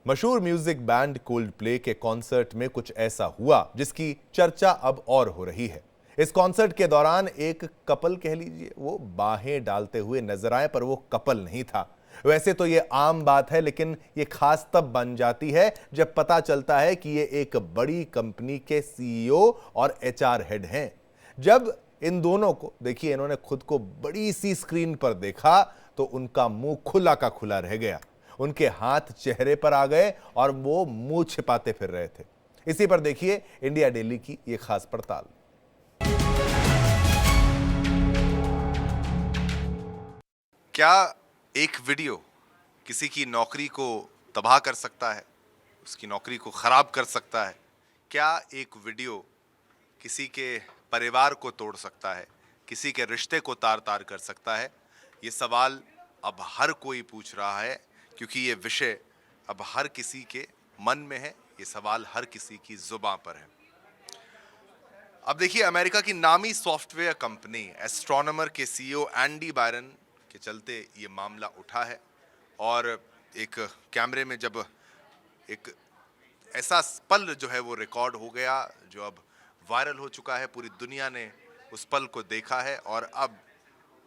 मशहूर music band Coldplay के concert में कुछ ऐसा हुआ जिसकी चर्चा अब और हो रही है। इस कॉन्सर्ट के दौरान एक कपल कह लीजिए वो बाहें डालते हुए नजर आए, पर वो कपल नहीं था। वैसे तो ये आम बात है, लेकिन ये खास तब बन जाती है जब पता चलता है कि ये एक बड़ी कंपनी के सीईओ और एचआर हेड हैं। जब इन दोनों को देखिए, इन्होंने खुद को बड़ी सी स्क्रीन पर देखा तो उनका मुंह खुला का खुला रह गया। उनके हाथ चेहरे पर आ गए और वो मुंह छिपाते फिर रहे थे। इसी पर देखिए इंडिया डेली की ये खास पड़ताल। क्या एक वीडियो किसी की नौकरी को तबाह कर सकता है, उसकी नौकरी को खराब कर सकता है? क्या एक वीडियो किसी के परिवार को तोड़ सकता है, किसी के रिश्ते को तार तार कर सकता है? ये सवाल अब हर कोई पूछ रहा है, क्योंकि ये विषय अब हर किसी के मन में है, ये सवाल हर किसी की जुबान पर है। अब देखिए, अमेरिका की नामी सॉफ्टवेयर कंपनी एस्ट्रोनॉमर के सीईओ एंडी बायरन के चलते ये मामला उठा है। और एक कैमरे में जब एक ऐसा पल जो है वो रिकॉर्ड हो गया, जो अब वायरल हो चुका है, पूरी दुनिया ने उस पल को देखा है। और अब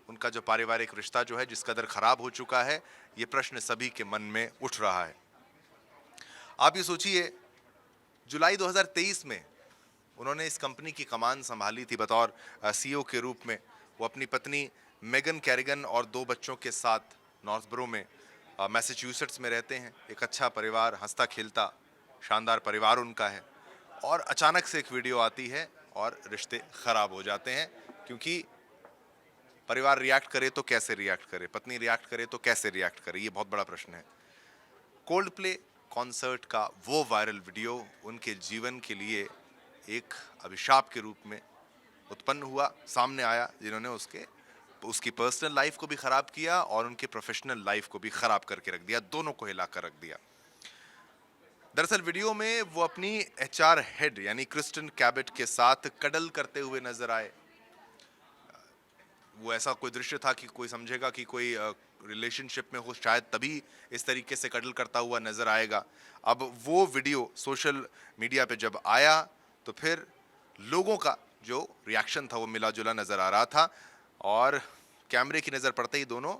उनका जो पारिवारिक रिश्ता जो है जिस कदर खराब हो चुका है, ये प्रश्न सभी के मन में उठ रहा है। आप ये सोचिए, जुलाई 2023 में उन्होंने इस कंपनी की कमान संभाली थी बतौर सीईओ के रूप में। वो अपनी पत्नी मेगन कैरिगन और 2 बच्चों के साथ नॉर्थब्रो में मैसाचुसेट्स में रहते हैं। एक अच्छा परिवार, हंसता खेलता शानदार परिवार उनका है। और अचानक से एक वीडियो आती है और रिश्ते खराब हो जाते हैं, क्योंकि परिवार रिएक्ट करे तो कैसे रिएक्ट करे, पत्नी रिएक्ट करे तो कैसे रिएक्ट करे, ये बहुत बड़ा प्रश्न है। कोल्डप्ले कॉन्सर्ट का वो वायरल वीडियो उनके जीवन के लिए एक अभिशाप के रूप में उत्पन्न हुआ, सामने आया, जिन्होंने उसकी पर्सनल लाइफ को भी खराब किया और उनके प्रोफेशनल लाइफ को भी खराब करके रख दिया, दोनों को हिला कर रख दिया। दरअसल वीडियो में वो अपनी एचआर हेड यानी क्रिस्टिन कैबेट के साथ कडल करते हुए नजर आए। वो ऐसा कोई दृश्य था कि कोई समझेगा कि कोई रिलेशनशिप में हो, शायद तभी इस तरीके से कडल करता हुआ नजर आएगा। अब वो वीडियो सोशल मीडिया पे जब आया तो फिर लोगों का जो रिएक्शन था वो मिला जुला नजर आ रहा था, और कैमरे की नजर पड़ते ही दोनों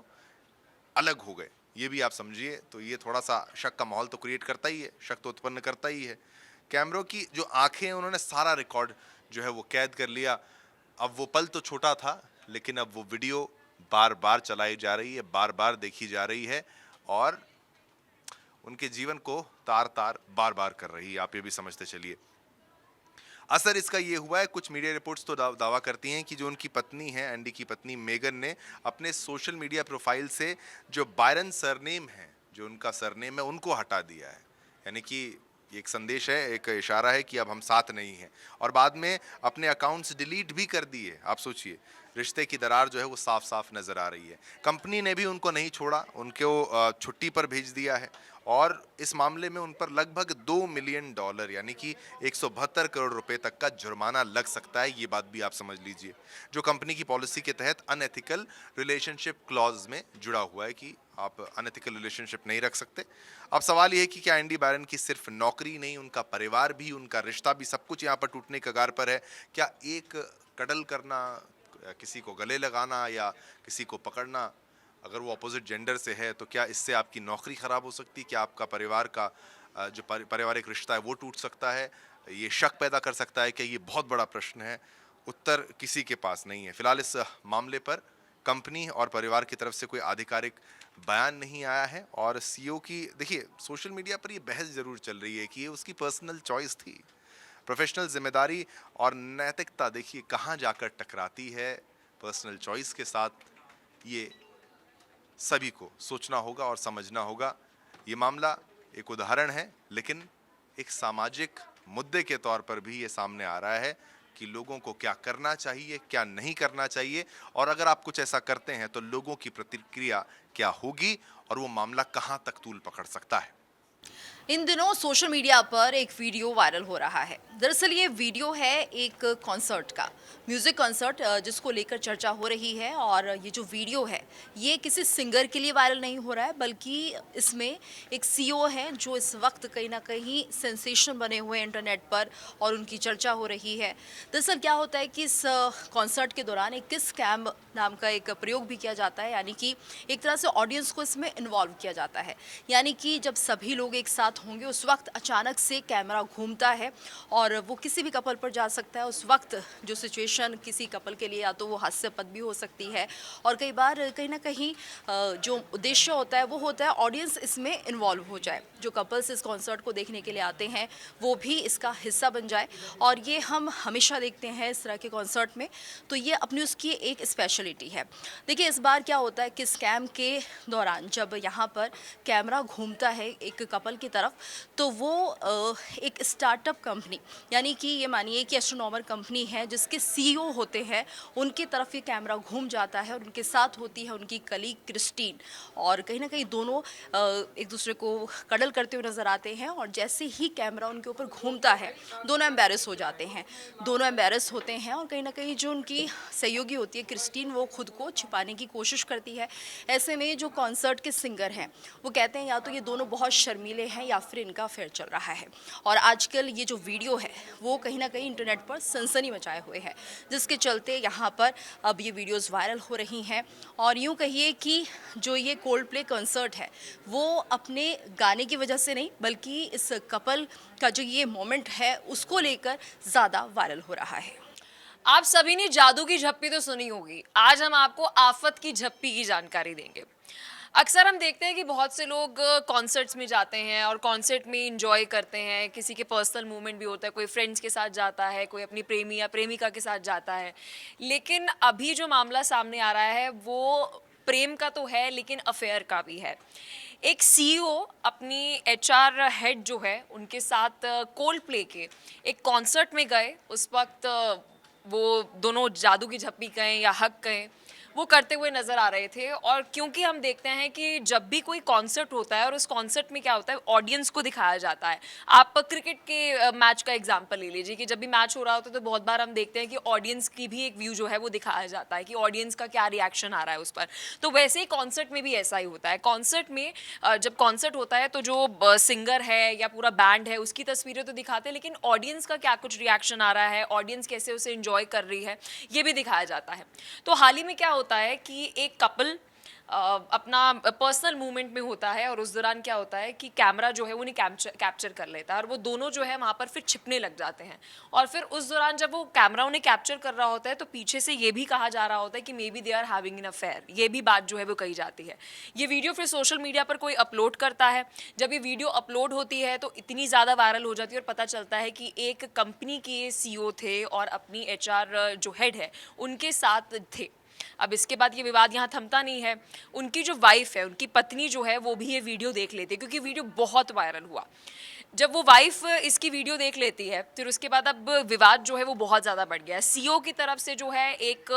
अलग हो गए। ये भी आप समझिए, तो ये थोड़ा सा शक का माहौल तो क्रिएट करता ही है, शक तो उत्पन्न करता ही है। कैमरों की जो आंखें हैं, उन्होंने सारा रिकॉर्ड जो है वो कैद कर लिया। अब वो पल तो छोटा था, लेकिन अब वो वीडियो बार बार चलाई जा रही है, बार बार देखी जा रही है और उनके जीवन को तार तार बार बार कर रही है। आप ये भी समझते चलिए। असर इसका ये हुआ है, कुछ मीडिया रिपोर्ट्स तो दावा करती हैं कि जो उनकी पत्नी है, एंडी की पत्नी मेगन ने अपने सोशल मीडिया प्रोफाइल से जो बायरन सरनेम है, जो उनका सरनेम है, उनको हटा दिया है। यानी कि एक संदेश है, एक इशारा है कि अब हम साथ नहीं हैं। और बाद में अपने अकाउंट्स डिलीट भी कर दिए। आप सोचिए, रिश्ते की दरार जो है वो साफ साफ नजर आ रही है। कंपनी ने भी उनको नहीं छोड़ा, उनको छुट्टी पर भेज दिया है। और इस मामले में उन पर लगभग $2 मिलियन यानी कि 172 करोड़ रुपए तक का जुर्माना लग सकता है। ये बात भी आप समझ लीजिए, जो कंपनी की पॉलिसी के तहत अनएथिकल रिलेशनशिप क्लॉज में जुड़ा हुआ है कि आप अनएथिकल रिलेशनशिप नहीं रख सकते। अब सवाल यह है कि क्या एंडी बायरन की सिर्फ नौकरी नहीं, उनका परिवार भी, उनका रिश्ता भी, सब कुछ यहाँ पर टूटने के कगार पर है? क्या एक कडल करना, किसी को गले लगाना या किसी को पकड़ना, अगर वो अपोजिट जेंडर से है, तो क्या इससे आपकी नौकरी खराब हो सकती है? क्या आपका परिवार का जो पारिवारिक रिश्ता है वो टूट सकता है? ये शक पैदा कर सकता है कि ये बहुत बड़ा प्रश्न है, उत्तर किसी के पास नहीं है। फिलहाल इस मामले पर कंपनी और परिवार की तरफ से कोई आधिकारिक बयान नहीं आया है। और सीईओ की, देखिए, सोशल मीडिया पर ये बहस जरूर चल रही है कि ये उसकी पर्सनल चॉइस थी। प्रोफेशनल जिम्मेदारी और नैतिकता देखिए कहाँ जाकर टकराती है पर्सनल चॉइस के साथ, ये सभी को सोचना होगा और समझना होगा। ये मामला एक उदाहरण है, लेकिन एक सामाजिक मुद्दे के तौर पर भी ये सामने आ रहा है कि लोगों को क्या करना चाहिए, क्या नहीं करना चाहिए, और अगर आप कुछ ऐसा करते हैं तो लोगों की प्रतिक्रिया क्या होगी और वो मामला कहां तक तूल पकड़ सकता है। इन दिनों सोशल मीडिया पर एक वीडियो वायरल हो रहा है। दरअसल ये वीडियो है एक कॉन्सर्ट का, म्यूजिक कॉन्सर्ट जिसको लेकर चर्चा हो रही है। और ये जो वीडियो है ये किसी सिंगर के लिए वायरल नहीं हो रहा है, बल्कि इसमें एक सीईओ है जो इस वक्त कहीं ना कहीं सेंसेशन बने हुए हैं इंटरनेट पर और उनकी चर्चा हो रही है। दरअसल क्या होता है कि इस कॉन्सर्ट के दौरान एक किस कैम नाम का एक प्रयोग भी किया जाता है, यानी कि एक तरह से ऑडियंस को इसमें इन्वॉल्व किया जाता है। यानी कि जब सभी लोग एक साथ होंगे उस वक्त अचानक से कैमरा घूमता है और वो किसी भी कपल पर जा सकता है। उस वक्त जो सिचुएशन किसी कपल के लिए या तो वो हास्यास्पद भी हो सकती है और कई बार कहीं ना कहीं जो उद्देश्य होता है वो होता है ऑडियंस इसमें इन्वॉल्व हो जाए, जो कपल्स इस कॉन्सर्ट को देखने के लिए आते हैं वो भी इसका हिस्सा बन जाए। और ये हम हमेशा देखते हैं इस तरह के कॉन्सर्ट में, तो ये अपनी उसकी एक स्पेशलिटी है। देखिए इस बार क्या होता है कि स्कैम के दौरान जब यहाँ पर कैमरा घूमता है एक कपल की तरफ, तो वो एक स्टार्टअप कंपनी, यानी कि ये मानिए कि एस्ट्रोनॉमर कंपनी है जिसके सीईओ होते हैं, उनकी तरफ ये कैमरा घूम जाता है और उनके साथ होती है उनकी कलीग क्रिस्टीन। और कहीं ना कहीं दोनों एक दूसरे को कडल करते हुए नजर आते हैं और जैसे ही कैमरा उनके ऊपर घूमता है दोनों एम्बेरस हो जाते हैं, दोनों एम्बेरस होते हैं। और कहीं ना कहीं जो उनकी सहयोगी होती है क्रिस्टीन, वो खुद को छिपाने की कोशिश करती है। ऐसे में जो कॉन्सर्ट के सिंगर हैं वो कहते हैं या तो ये दोनों बहुत शर्मीले हैं या फिर इनका अफेयर चल रहा है। और आजकल ये जो वीडियो है वो कहीं ना कहीं इंटरनेट पर सनसनी मचाए हुए है, जिसके चलते यहाँ पर अब ये वीडियोस वायरल हो रही हैं। और यूँ कहिए कि जो ये कोल्ड प्ले कॉन्सर्ट है वो अपने गाने की वजह से नहीं, बल्कि इस कपल का जो ये मोमेंट है उसको लेकर ज़्यादा वायरल हो रहा है। आप सभी ने जादू की झप्पी तो सुनी होगी, आज हम आपको आफत की झप्पी की जानकारी देंगे। अक्सर हम देखते हैं कि बहुत से लोग कॉन्सर्ट्स में जाते हैं और कॉन्सर्ट में इंजॉय करते हैं, किसी के पर्सनल मूवमेंट भी होता है, कोई फ्रेंड्स के साथ जाता है, कोई अपनी प्रेमी या प्रेमिका के साथ जाता है। लेकिन अभी जो मामला सामने आ रहा है वो प्रेम का तो है लेकिन अफेयर का भी है। एक सीईओ अपनी एचआर हेड जो है उनके साथ कोल्ड प्ले के एक कॉन्सर्ट में गए। उस वक्त वो दोनों जादू की झप्पी कहें या हक कहें, वो करते हुए नज़र आ रहे थे। और क्योंकि हम देखते हैं कि जब भी कोई कॉन्सर्ट होता है और उस कॉन्सर्ट में क्या होता है, ऑडियंस को दिखाया जाता है। आप क्रिकेट के मैच का एग्जांपल ले लीजिए कि जब भी मैच हो रहा होता है तो बहुत बार हम देखते हैं कि ऑडियंस की भी एक व्यू जो है वो दिखाया जाता है कि ऑडियंस का क्या रिएक्शन आ रहा है उस पर। तो वैसे ही कॉन्सर्ट में भी ऐसा ही होता है। कॉन्सर्ट में जब कॉन्सर्ट होता है तो जो सिंगर है या पूरा बैंड है उसकी तस्वीरें तो दिखाते हैं, लेकिन ऑडियंस का क्या कुछ रिएक्शन आ रहा है, ऑडियंस कैसे उसे एंजॉय कर रही है, ये भी दिखाया जाता है। तो हाल ही में क्या होता है कि एक कपल अपना पर्सनल मूवमेंट में होता है और उस दौरान क्या होता है कि कैमरा जो है वो उन्हें कैप्चर कर लेता है और वो दोनों जो है वहाँ पर फिर छिपने लग जाते हैं। और फिर उस दौरान जब वो कैमरा उन्हें कैप्चर कर रहा होता है तो पीछे से ये भी कहा जा रहा होता है कि maybe they are having an affair, ये भी बात जो है वो कही जाती है। ये वीडियो फिर सोशल मीडिया पर कोई अपलोड करता है। जब ये वीडियो अपलोड होती है तो इतनी ज़्यादा वायरल हो जाती है और पता चलता है कि एक कंपनी के सीईओ थे और अपनी एचआर जो हेड है उनके साथ थे। अब इसके बाद ये विवाद यहाँ थमता नहीं है। उनकी जो वाइफ है, उनकी पत्नी जो है, वो भी ये वीडियो देख लेती है क्योंकि वीडियो बहुत वायरल हुआ। जब वो वाइफ इसकी वीडियो देख लेती है फिर उसके बाद अब विवाद जो है वो बहुत ज़्यादा बढ़ गया है। सीईओ की तरफ से जो है एक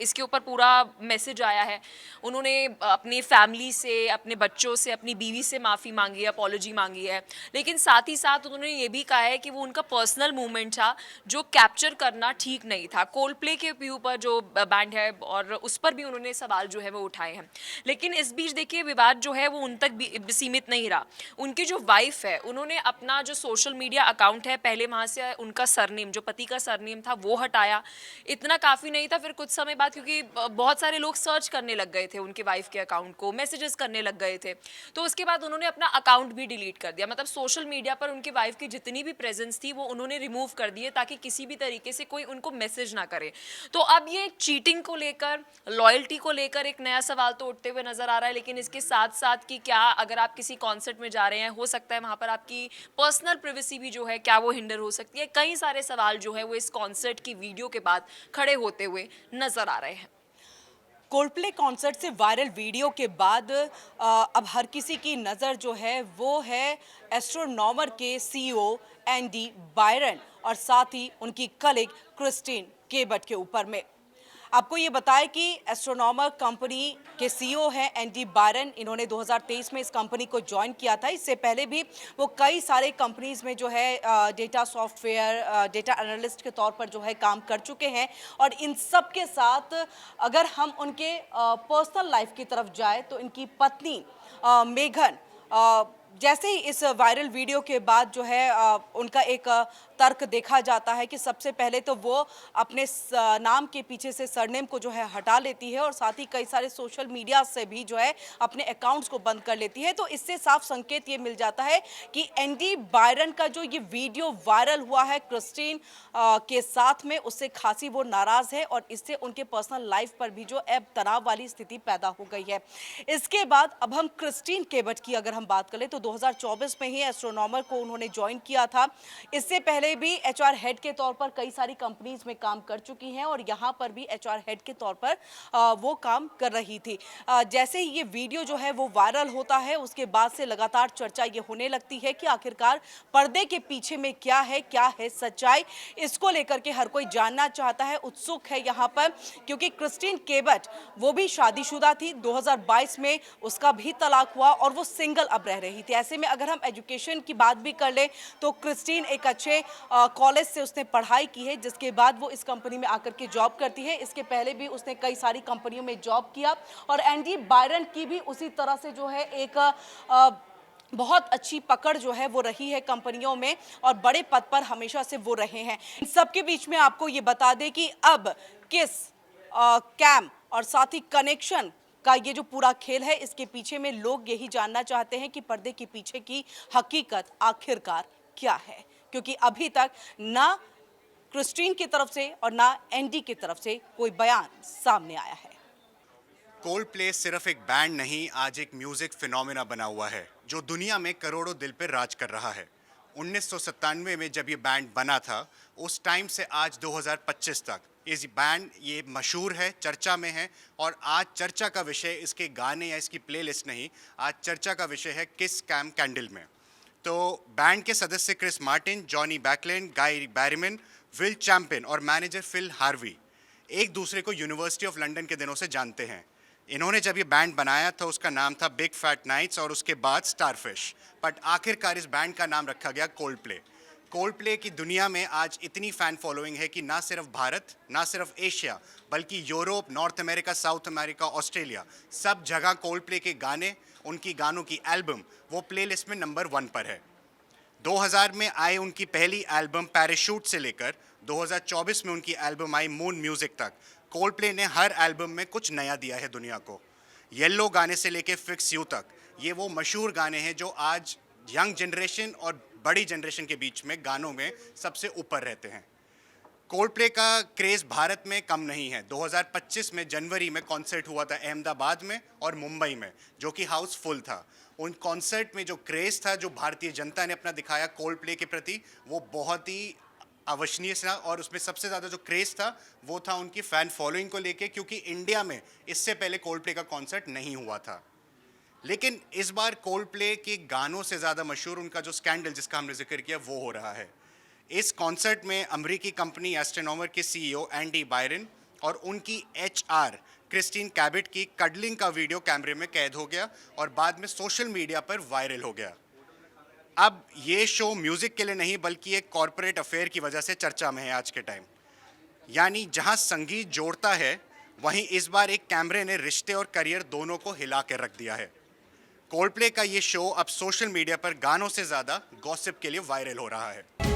इसके ऊपर पूरा मैसेज आया है। उन्होंने अपनी फैमिली से, अपने बच्चों से, अपनी बीवी से माफ़ी मांगी है, अपॉलॉजी मांगी है। लेकिन साथ ही साथ उन्होंने ये भी कहा है कि वो उनका पर्सनल मूवमेंट था जो कैप्चर करना ठीक नहीं था। कोल्ड प्ले के ऊपर जो बैंड है और उस पर भी उन्होंने सवाल जो है वो उठाए हैं। लेकिन इस बीच देखिए विवाद जो है वो उन तक भी सीमित नहीं रहा। उनकी जो वाइफ है उन्होंने अपना जो सोशल मीडिया अकाउंट है पहले वहाँ से उनका सरनेम, जो पति का सरनेम था, वो हटाया। इतना काफ़ी नहीं था, फिर कुछ समय बाद क्योंकि बहुत सारे लोग सर्च करने लग गए थे उनके वाइफ के अकाउंट को, मैसेजेस करने लग गए थे, तो उसके बाद उन्होंने अपना अकाउंट भी डिलीट कर दिया। मतलब सोशल मीडिया पर उनकी वाइफ की जितनी भी प्रेजेंस थी वो उन्होंने रिमूव कर दिए ताकि किसी भी तरीके से कोई उनको मैसेज ना करे। तो अब ये चीटिंग को लेकर, लॉयल्टी को लेकर एक नया सवाल तो उठते हुए नजर आ रहा है। लेकिन इसके साथ साथ कि क्या अगर आप किसी कॉन्सर्ट में जा रहे हैं, हो सकता है वहाँ पर आपकी पर्सनल प्राइवेसी भी जो है क्या वो हिंडर हो सकती है। कई सारे सवाल जो है वो इस कॉन्सर्ट की वीडियो के बाद खड़े होते हुए नजर आ रहे हैं। कोल्डप्ले कॉन्सर्ट से वायरल वीडियो के बाद अब हर किसी की नज़र जो है वो है एस्ट्रोनॉमर के सीईओ एंडी बायरन और साथ ही उनकी कलीग क्रिस्टीन केबट के ऊपर में। आपको ये बताया कि एस्ट्रोनॉमर कंपनी के सीईओ हैं एंडी बायरन। इन्होंने 2023 में इस कंपनी को ज्वाइन किया था। इससे पहले भी वो कई सारे कंपनीज में जो है डेटा सॉफ्टवेयर, डेटा एनालिस्ट के तौर पर जो है काम कर चुके हैं। और इन सब के साथ अगर हम उनके पर्सनल लाइफ की तरफ जाए तो इनकी पत्नी मेघन, जैसे ही इस वायरल वीडियो के बाद जो है उनका एक तर्क देखा जाता है कि सबसे पहले तो वो अपने नाम के पीछे से सरनेम को जो है हटा लेती है और साथ ही कई सारे सोशल मीडिया से भी जो है अपने अकाउंट्स को बंद कर लेती है। तो इससे साफ संकेत ये मिल जाता है कि एंडी बायरन का जो ये वीडियो वायरल हुआ है क्रिस्टीन के साथ में, उससे खासी वो नाराज है और इससे उनके पर्सनल लाइफ पर भी जो अब तनाव वाली स्थिति पैदा हो गई है। इसके बाद अब हम क्रिस्टीन केबट की अगर हम बात करें तो 2024 में ही एस्ट्रोनॉमर को उन्होंने ज्वाइन किया था। इससे पहले भी एचआर हेड के तौर पर कई सारी कंपनीज में काम कर चुकी हैं और यहाँ पर भी एचआर हेड के तौर पर वो काम कर रही थी। जैसे ही ये वीडियो जो है वो वायरल होता है उसके बाद से लगातार चर्चा ये होने लगती है कि आखिरकार पर्दे के पीछे में क्या है सच्चाई। इसको लेकर के हर कोई जानना चाहता है, उत्सुक है यहाँ पर, क्योंकि क्रिस्टीन केबट वो भी शादीशुदा थी। 2022 में उसका भी तलाक हुआ और वो सिंगल अब रह रही थी। ऐसे में अगर हम एजुकेशन की बात भी कर ले तो क्रिस्टीन एक अच्छे कॉलेज से उसने पढ़ाई की है, जिसके बाद वो इस कंपनी में आकर के जॉब करती है। इसके पहले भी उसने कई सारी कंपनियों में जॉब किया और एंडी बायरन की भी उसी तरह से जो है एक बहुत अच्छी पकड़ जो है वो रही है कंपनियों में और बड़े पद पर हमेशा से वो रहे हैं। इन सबके बीच में आपको ये बता दें कि अब किस कैम और साथ ही कनेक्शन का ये जो पूरा खेल है, इसके पीछे में लोग यही जानना चाहते हैं कि पर्दे के पीछे की हकीकत आखिरकार क्या है, क्योंकि अभी तक ना क्रिस्टीन की तरफ से और ना एंडी की तरफ से कोई बयान सामने आया है। कोल्डप्ले सिर्फ एक बैंड नहीं, आज एक म्यूजिक फिनोमेना बना हुआ है जो दुनिया में करोड़ों दिल पर राज कर रहा है। 1997 में जब ये बैंड बना था, उस टाइम से आज 2025 तक इस बैंड ये मशहूर है, चर्चा में है। और आज चर्चा का विषय इसके गाने या इसकी प्लेलिस्ट नहीं, आज चर्चा का विषय है किस कैम कैंडल में। तो बैंड के सदस्य क्रिस मार्टिन, जॉनी बैकलैंड, गाई बैरिमन, विल चैंपियन और मैनेजर फिल हार्वी एक दूसरे को यूनिवर्सिटी ऑफ लंदन के दिनों से जानते हैं। इन्होंने जब ये बैंड बनाया था उसका नाम था बिग फैट नाइट्स और उसके बाद स्टारफिश, बट आखिरकार इस बैंड का नाम रखा गया कोल्डप्ले। कोल्डप्ले की दुनिया में आज इतनी फ़ैन फॉलोइंग है कि ना सिर्फ भारत, ना सिर्फ एशिया, बल्कि Europe, north America, south America, Australia, सब जगह कोल्डप्ले के गाने, उनकी गानों की एल्बम वो प्लेलिस्ट में नंबर 1 पर है। 2000 में आए उनकी पहली एल्बम पैराशूट से लेकर 2024 में उनकी एल्बम आई मून म्यूजिक तक, कोल्डप्ले ने हर एल्बम में कुछ नया दिया है दुनिया को। येलो गाने से लेकर फिक्स यू तक, ये वो मशहूर गाने हैं जो आज यंग जनरेशन और बड़ी जनरेशन के बीच में गानों में सबसे ऊपर रहते हैं। कोल्डप्ले का क्रेज़ भारत में कम नहीं है। 2025 में जनवरी में कॉन्सर्ट हुआ था अहमदाबाद में और मुंबई में, जो कि हाउसफुल था। उन कॉन्सर्ट में जो क्रेज़ था, जो भारतीय जनता ने अपना दिखाया कोल्डप्ले के प्रति, वो बहुत ही अविश्वसनीय था। और उसमें सबसे ज़्यादा जो क्रेज़ था वो था उनकी फ़ैन फॉलोइंग को लेके, क्योंकि इंडिया में इससे पहले कोल्डप्ले का कॉन्सर्ट नहीं हुआ था। लेकिन इस बार कोल्डप्ले के गानों से ज़्यादा मशहूर उनका जो स्कैंडल जिसका हमने जिक्र किया वो हो रहा है। इस कॉन्सर्ट में अमेरिकी कंपनी एस्ट्रोनॉमर के सीईओ एंडी बायरन और उनकी एचआर क्रिस्टीन कैबट की कडलिंग का वीडियो कैमरे में कैद हो गया और बाद में सोशल मीडिया पर वायरल हो गया। अब ये शो म्यूज़िक के लिए नहीं बल्कि एक कॉरपोरेट अफेयर की वजह से चर्चा में है आज के टाइम। यानी जहां संगीत जोड़ता है, वहीं इस बार एक कैमरे ने रिश्ते और करियर दोनों को हिला कर रख दिया है। कोल्डप्ले का ये शो अब सोशल मीडिया पर गानों से ज़्यादा गॉसिप के लिए वायरल हो रहा है।